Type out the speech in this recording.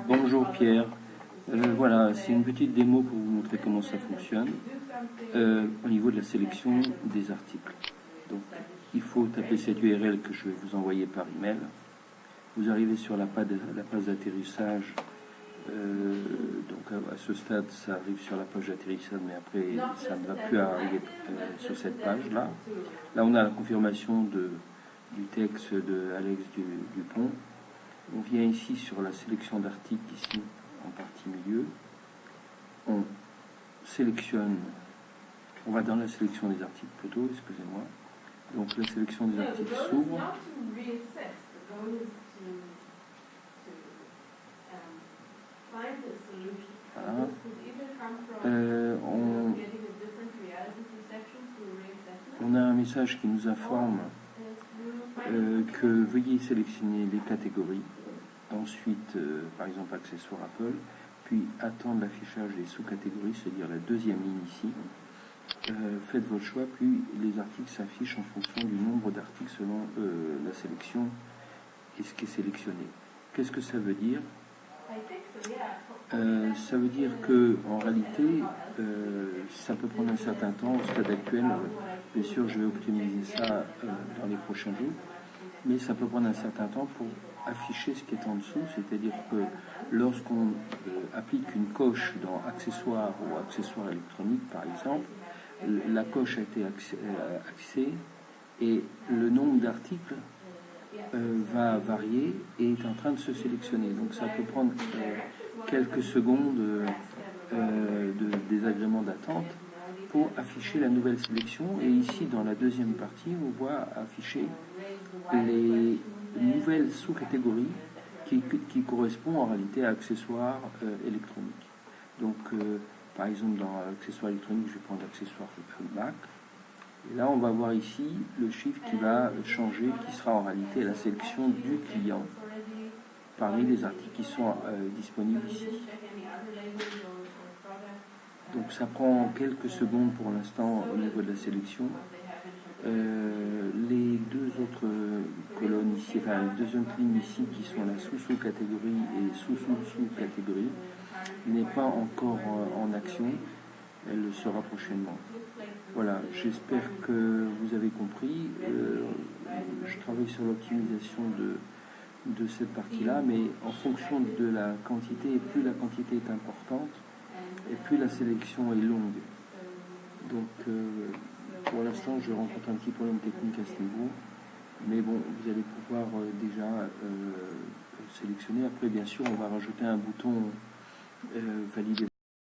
Bonjour Pierre, voilà, c'est une petite démo pour vous montrer comment ça fonctionne au niveau de la sélection des articles. Donc il faut taper cette URL que je vais vous envoyer par email. Vous arrivez sur la page d'atterrissage, donc à ce stade ça arrive sur la page d'atterrissage, mais après ça ne va plus arriver sur cette page-là. Là on a la confirmation du texte de Alex Dupont. On vient ici sur la sélection d'articles, ici en partie milieu. On sélectionne, on va dans la sélection des articles plutôt, excusez-moi. Donc la sélection des articles s'ouvre. Voilà. On a un message qui nous informe que veuillez sélectionner les catégories. Ensuite, par exemple, accessoires Apple, puis attendre l'affichage des sous-catégories, c'est-à-dire la deuxième ligne ici. Faites votre choix, puis les articles s'affichent en fonction du nombre d'articles selon la sélection et ce qui est sélectionné. Qu'est-ce que ça veut dire? Ça veut dire que en réalité, ça peut prendre un certain temps. Au stade actuel, bien sûr, je vais optimiser ça dans les prochains jours, mais ça peut prendre un certain temps pour afficher ce qui est en dessous, c'est-à-dire que lorsqu'on applique une coche dans accessoires ou accessoires électroniques par exemple, la coche a été axée et le nombre d'articles va varier et est en train de se sélectionner. Donc ça peut prendre quelques secondes de désagrément d'attente pour afficher la nouvelle sélection. Et ici dans la deuxième partie on voit afficher les nouvelles sous-catégories qui correspondent en réalité à accessoires électroniques. Donc par exemple dans accessoires électroniques je vais prendre accessoires Mac. Et là on va voir ici le chiffre qui va changer, qui sera en réalité la sélection du client parmi les articles qui sont disponibles ici. Donc ça prend quelques secondes pour l'instant au niveau de la sélection. Les deux autres colonnes ici, enfin les deux autres lignes ici qui sont la sous-sous-catégorie et sous-sous-sous-catégorie n'est pas encore en action, elle le sera prochainement. Voilà, j'espère que vous avez compris. Je travaille sur l'optimisation de cette partie-là, mais en fonction de la quantité, et plus la quantité est importante, et plus la sélection est longue. Donc pour l'instant, je rencontre un petit problème technique à ce niveau, mais bon, vous allez pouvoir déjà sélectionner. Après, bien sûr, on va rajouter un bouton valider.